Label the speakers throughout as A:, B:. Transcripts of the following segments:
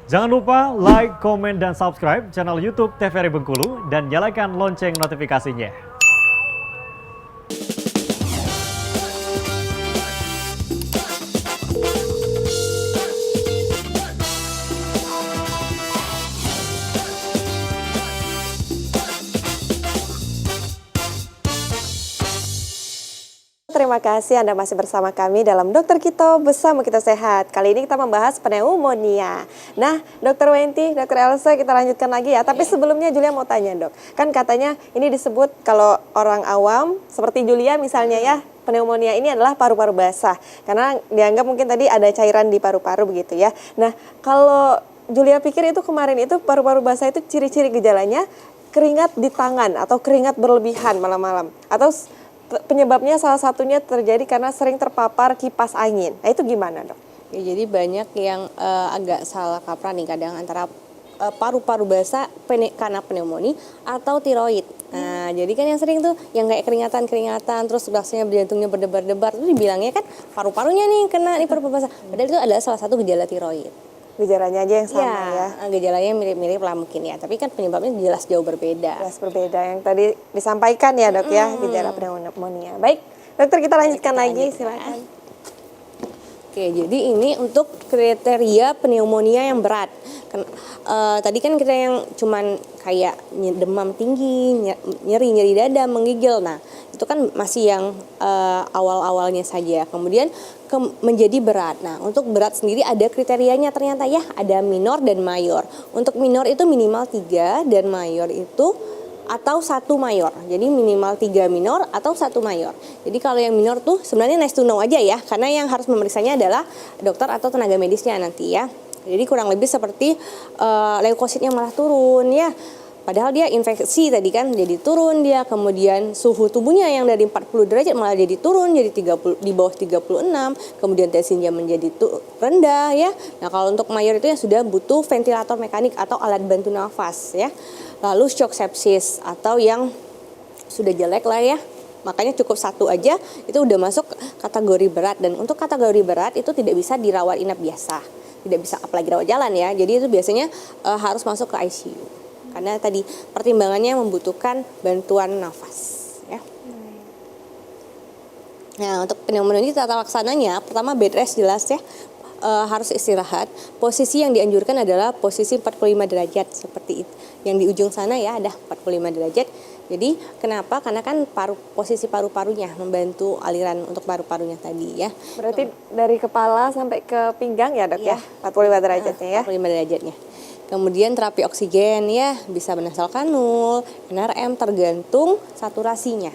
A: Jangan lupa like, komen, dan subscribe channel YouTube TVRI Bengkulu dan nyalakan lonceng notifikasinya.
B: Terima kasih Anda masih bersama kami dalam Dokter Kito Bersama Kita Sehat. Kali ini kita membahas pneumonia. Nah, Dokter Wenti, Dokter Elsa, kita lanjutkan lagi ya. Tapi sebelumnya Julia mau tanya, Dok. Kan katanya ini disebut kalau orang awam, seperti Julia misalnya ya, pneumonia ini adalah paru-paru basah. Karena dianggap mungkin tadi ada cairan di paru-paru begitu ya. Nah, kalau Julia pikir itu kemarin itu paru-paru basah itu ciri-ciri gejalanya keringat di tangan atau keringat berlebihan malam-malam. Atau penyebabnya salah satunya terjadi karena sering terpapar kipas angin. Nah itu gimana, Dok?
C: Ya, jadi banyak yang agak salah kaprah nih kadang antara paru-paru basah karena pneumonia atau tiroid. Nah, jadi kan yang sering tuh yang kayak keringatan terus rasanya jantungnya berdebar-debar itu dibilangnya kan paru-parunya nih kena nih paru-paru basah. Padahal itu adalah salah satu gejala tiroid.
B: Gejalanya aja yang sama ya.
C: Gejalanya mirip-mirip lah mungkin ya, tapi kan penyebabnya jelas jauh berbeda.
B: Jelas berbeda yang tadi disampaikan ya, Dok ya, gejala pneumonia. Baik, dokter kita lanjutkan lagi, silakan.
C: Oke, jadi ini untuk kriteria pneumonia yang berat. Tadi kan kita yang cuman kayak demam tinggi, nyeri dada, menggigil. Nah, itu kan masih yang awal-awalnya saja. Kemudian menjadi berat. Nah, untuk berat sendiri ada kriterianya ternyata ya, ada minor dan mayor. Untuk minor itu minimal 3 dan mayor itu atau 1 mayor. Jadi minimal 3 minor atau 1 mayor. Jadi kalau yang minor tuh sebenarnya nice to know aja ya, karena yang harus memeriksanya adalah dokter atau tenaga medisnya nanti ya. Jadi kurang lebih seperti leukositnya malah turun ya. Padahal dia infeksi tadi kan jadi turun dia, kemudian suhu tubuhnya yang dari 40 derajat malah jadi turun jadi 30 di bawah 36, kemudian tensinya menjadi rendah ya. Nah, kalau untuk mayor itu yang sudah butuh ventilator mekanik atau alat bantu nafas ya. Lalu shock sepsis atau yang sudah jelek lah ya. Makanya cukup 1 aja itu udah masuk kategori berat, dan untuk kategori berat itu tidak bisa dirawat inap biasa. Tidak bisa apalagi rawat jalan ya. Jadi itu biasanya harus masuk ke ICU. Karena tadi pertimbangannya membutuhkan bantuan nafas ya. Nah, untuk pneumonia ini tata laksananya pertama bed rest jelas ya, harus istirahat. Posisi yang dianjurkan adalah posisi 45 derajat seperti itu. Yang di ujung sana ya ada 45 derajat. Jadi kenapa? Karena kan posisi paru-parunya membantu aliran untuk paru-parunya tadi ya.
B: Berarti dari kepala sampai ke pinggang ya, Dok ya? 45 derajatnya ya.
C: 45 derajatnya. Kemudian terapi oksigen ya, bisa nasal kanul, NRM tergantung saturasinya.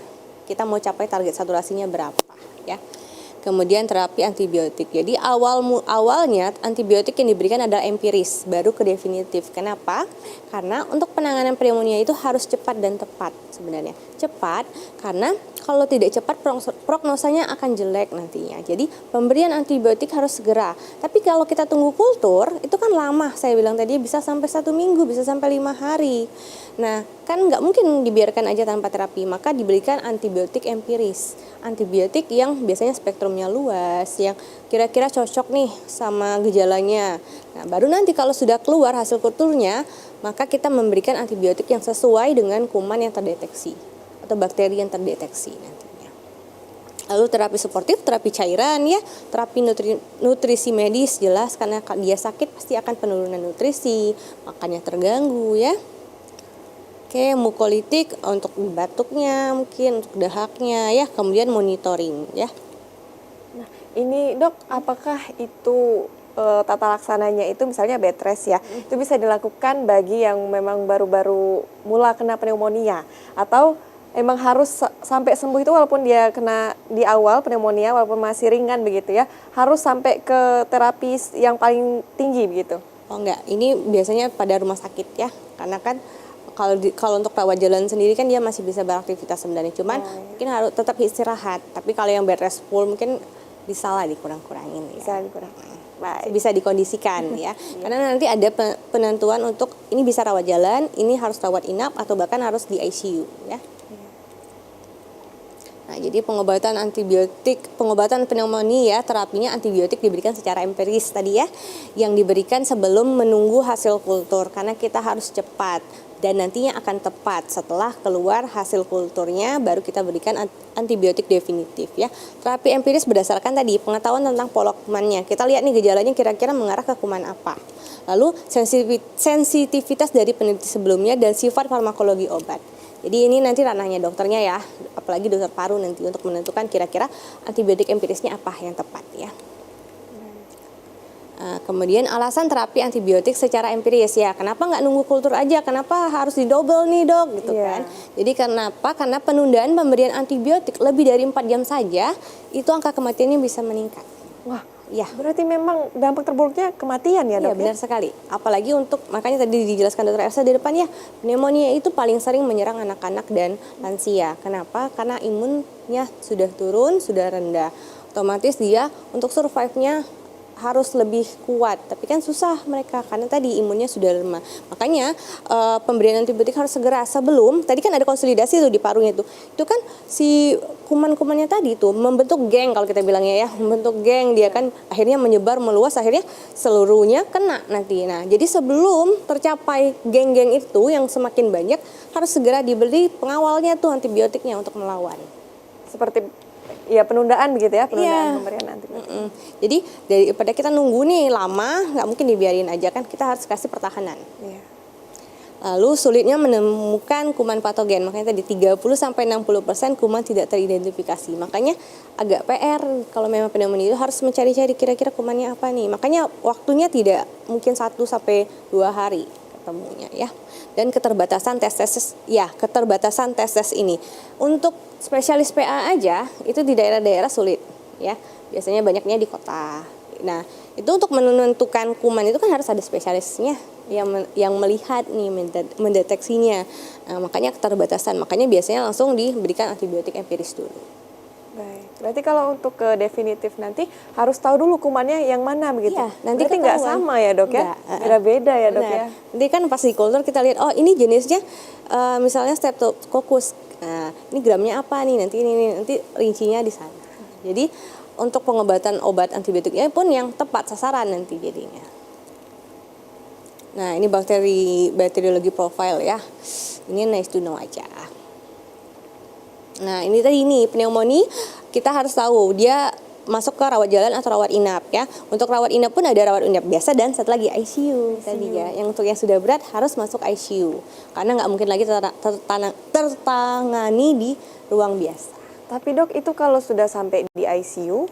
C: Kita mau capai target saturasinya berapa ya. Kemudian terapi antibiotik. Jadi awalnya antibiotik yang diberikan adalah empiris, baru ke definitif. Kenapa? Karena untuk penanganan pneumonia itu harus cepat dan tepat sebenarnya. Cepat karena kalau tidak cepat prognosanya akan jelek nantinya. Jadi pemberian antibiotik harus segera. Tapi kalau kita tunggu kultur itu kan lama. Saya bilang tadi bisa sampai 1 minggu, bisa sampai 5 hari. Nah, kan nggak mungkin dibiarkan aja tanpa terapi, maka diberikan antibiotik empiris. Antibiotik yang biasanya spektrumnya luas, yang kira-kira cocok nih sama gejalanya. Nah, baru nanti kalau sudah keluar hasil kulturnya, maka kita memberikan antibiotik yang sesuai dengan kuman yang terdeteksi atau bakteri yang terdeteksi nantinya. Lalu terapi suportif, terapi cairan ya, terapi nutrisi medis jelas karena dia sakit pasti akan penurunan nutrisi, makannya terganggu ya. Oke, mukolitik untuk batuknya mungkin, untuk dahaknya ya, kemudian monitoring ya.
B: Nah, ini Dok, apakah itu tata laksananya itu misalnya bed rest ya, itu bisa dilakukan bagi yang memang baru-baru mula kena pneumonia, atau emang harus sampai sembuh itu walaupun dia kena di awal pneumonia walaupun masih ringan begitu ya, harus sampai ke terapi yang paling tinggi begitu?
C: Oh enggak, ini biasanya pada rumah sakit ya, karena kan kalau untuk rawat jalan sendiri kan dia masih bisa beraktivitas sebenarnya, cuman mungkin harus tetap istirahat. Tapi kalau yang bed rest full mungkin bisa lah dikurang-kurangin ya.
B: Bisa dikurang.
C: Bisa dikondisikan ya. Karena nanti ada penentuan untuk ini bisa rawat jalan, ini harus rawat inap atau bahkan harus di ICU ya. Nah, jadi pengobatan pneumonia terapinya antibiotik diberikan secara empiris tadi ya, yang diberikan sebelum menunggu hasil kultur karena kita harus cepat dan nantinya akan tepat setelah keluar hasil kulturnya baru kita berikan antibiotik definitif ya. Terapi empiris berdasarkan tadi pengetahuan tentang pola kumannya. Kita lihat nih gejalanya kira-kira mengarah ke kuman apa. Lalu sensitivitas dari peneliti sebelumnya dan sifat farmakologi obat. Jadi ini nanti ranahnya dokternya ya, apalagi dokter paru nanti untuk menentukan kira-kira antibiotik empirisnya apa yang tepat ya. Kemudian alasan terapi antibiotik secara empiris ya, kenapa nggak nunggu kultur aja, kenapa harus didobel nih dok gitu kan. Jadi kenapa? Karena penundaan pemberian antibiotik lebih dari 4 jam saja, itu angka kematiannya bisa meningkat.
B: Wah,
C: ya.
B: Berarti memang dampak terburuknya kematian ya dok?
C: Iya benar sekali. Apalagi untuk, makanya tadi dijelaskan dokter Elsa di depan ya, pneumonia itu paling sering menyerang anak-anak dan lansia. Kenapa? Karena imunnya sudah turun, sudah rendah. Otomatis dia untuk survive-nya harus lebih kuat, tapi kan susah mereka karena tadi imunnya sudah lemah. Makanya pemberian antibiotik harus segera sebelum, tadi kan ada konsolidasi tuh di parunya tuh. Itu kan si kuman-kumannya tadi tuh membentuk geng kalau kita bilangnya ya, membentuk geng, dia kan akhirnya menyebar meluas, akhirnya seluruhnya kena nanti. Nah, jadi sebelum tercapai geng-geng itu yang semakin banyak harus segera diberi pengawalnya tuh antibiotiknya untuk melawan.
B: Seperti ya penundaan begitu ya, penundaan pemberian antibiotik.
C: Jadi daripada kita nunggu nih lama, nggak mungkin dibiarin aja kan, kita harus kasih pertahanan.
B: Iya.
C: Lalu sulitnya menemukan kuman patogen, makanya tadi 30-60% kuman tidak teridentifikasi. Makanya agak PR kalau memang pneumonia itu harus mencari-cari kira-kira kumannya apa nih. Makanya waktunya tidak mungkin 1-2 hari ketemunya ya. Dan keterbatasan keterbatasan tes ini. Untuk spesialis PA aja itu di daerah-daerah sulit ya. Biasanya banyaknya di kota. Nah, itu untuk menentukan kuman itu kan harus ada spesialisnya yang melihat nih mendeteksinya. Nah, makanya keterbatasan. Makanya biasanya langsung diberikan antibiotik empiris dulu.
B: Baik. Berarti kalau untuk ke definitif nanti harus tahu dulu kumannya yang mana begitu.
C: Iya, nanti
B: berarti nggak sama ya dok ya? Beda-beda ya dok ya.
C: Nanti kan pas di kultur kita lihat, oh ini jenisnya misalnya Streptococcus. Nah, ini gramnya apa nih? Nanti rincinya di sana. Jadi untuk pengobatan obat antibiotiknya pun yang tepat sasaran nanti jadinya. Nah, ini bakteriologi profile ya. Ini nice to know aja. Nah, ini tadi pneumonia kita harus tahu dia masuk ke rawat jalan atau rawat inap ya. Untuk rawat inap pun ada rawat inap biasa dan satu lagi ICU tadi ya. Yang untuk yang sudah berat harus masuk ICU karena nggak mungkin lagi tertangani di ruang biasa.
B: Tapi dok, itu kalau sudah sampai di ICU,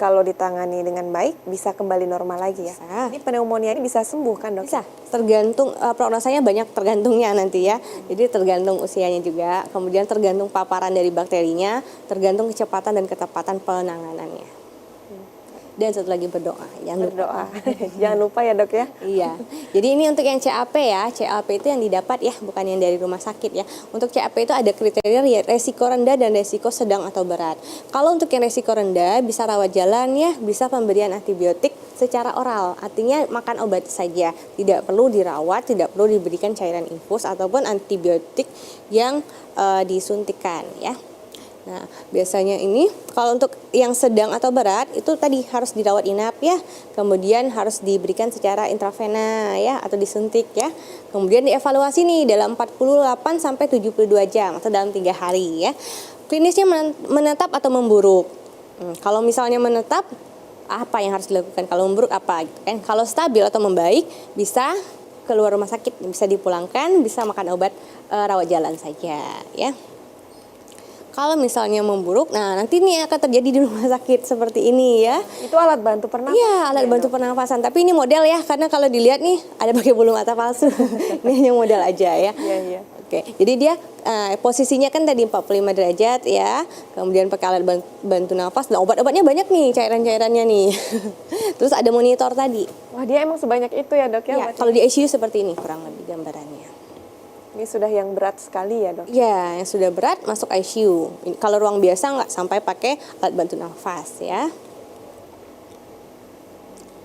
B: kalau ditangani dengan baik bisa kembali normal lagi ya?
C: Bisa.
B: Ini pneumonia ini bisa sembuh kan dok?
C: Bisa, tergantung prognosanya banyak tergantungnya nanti ya. Jadi tergantung usianya juga, kemudian tergantung paparan dari bakterinya, tergantung kecepatan dan ketepatan penanganannya. Dan satu lagi berdoa.
B: Berdoa. Jangan lupa ya dok ya.
C: Iya. Jadi ini untuk yang CAP ya. CAP itu yang didapat ya, bukan yang dari rumah sakit ya. Untuk CAP itu ada kriteria resiko rendah dan resiko sedang atau berat. Kalau untuk yang resiko rendah bisa rawat jalan ya, bisa pemberian antibiotik secara oral. Artinya makan obat saja. Tidak perlu dirawat, tidak perlu diberikan cairan infus ataupun antibiotik yang disuntikan ya. Nah, biasanya ini kalau untuk yang sedang atau berat itu tadi harus dirawat inap ya. Kemudian harus diberikan secara intravena ya atau disuntik ya. Kemudian dievaluasi nih dalam 48 sampai 72 jam atau dalam 3 hari ya. Klinisnya menetap atau memburuk. Kalau misalnya menetap apa yang harus dilakukan? Kalau memburuk apa gitu kan? Kalau stabil atau membaik bisa keluar rumah sakit, bisa dipulangkan, bisa makan obat rawat jalan saja ya. Kalau misalnya memburuk, nah nanti ini akan terjadi di rumah sakit seperti ini ya.
B: Itu alat bantu pernapasan.
C: Iya, alat bantu pernapasan. Tapi ini model ya, karena kalau dilihat nih ada pakai bulu mata palsu. Ini hanya model aja ya.
B: Iya.
C: Oke, jadi dia posisinya kan tadi 45 derajat ya. Kemudian pakai alat bantu nafas. Nah, obat-obatnya banyak nih, cairan-cairannya nih. Terus ada monitor tadi.
B: Wah, dia emang sebanyak itu ya dok ya?
C: Ya, kalau di ICU seperti ini kurang lebih gambarannya.
B: Ini sudah yang berat sekali ya dok?
C: Ya, yang sudah berat masuk ICU. Kalau ruang biasa nggak sampai pakai alat bantu nafas ya.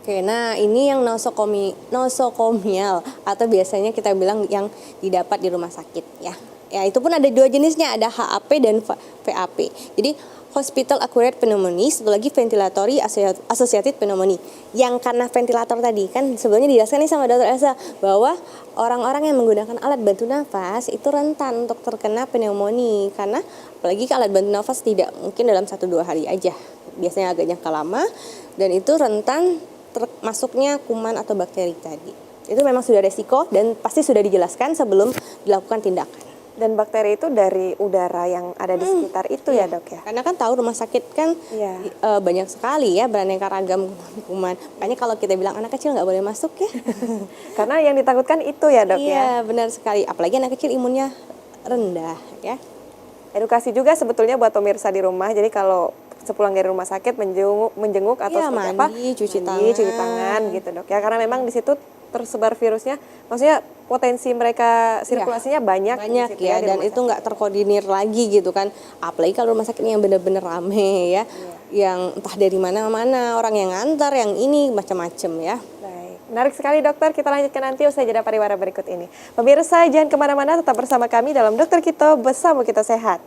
C: Oke, nah ini yang nosokomial atau biasanya kita bilang yang didapat di rumah sakit ya. Ya, itu pun ada dua jenisnya, ada HAP dan VAP. Jadi Hospital Acquired Pneumonia, satu lagi Ventilatory Associated Pneumonia. Yang karena ventilator tadi kan sebelumnya dijelaskan nih sama Dr. Elsa bahwa orang-orang yang menggunakan alat bantu nafas itu rentan untuk terkena pneumonia, karena apalagi alat bantu nafas tidak mungkin dalam 1-2 hari aja. Biasanya agak jangka lama dan itu rentan masuknya kuman atau bakteri tadi. Itu memang sudah resiko dan pasti sudah dijelaskan sebelum dilakukan tindakan.
B: Dan bakteri itu dari udara yang ada di sekitar itu ya dok ya?
C: Karena kan tahu rumah sakit kan banyak sekali ya beraneka ragam kuman. Makanya kalau kita bilang anak kecil nggak boleh masuk ya.
B: Karena yang ditakutkan itu ya dok ya?
C: Iya benar sekali, apalagi anak kecil imunnya rendah ya.
B: Edukasi juga sebetulnya buat pemirsa di rumah, jadi kalau sepulang dari rumah sakit menjenguk atau seperti apa,
C: cuci
B: tangan gitu dok ya, karena memang di situ tersebar virusnya, maksudnya potensi mereka sirkulasinya banyak
C: di situ
B: ya,
C: dan itu nggak terkoordinir lagi gitu kan, apalagi kalau rumah sakitnya yang benar-benar rame ya, yang entah dari mana-mana orang yang ngantar, yang ini macam-macam ya.
B: Baik, menarik sekali dokter, kita lanjutkan nanti usai jeda pariwara berikut ini. Pemirsa jangan kemana-mana, tetap bersama kami dalam Dokter Kito Bersama Kita Sehat.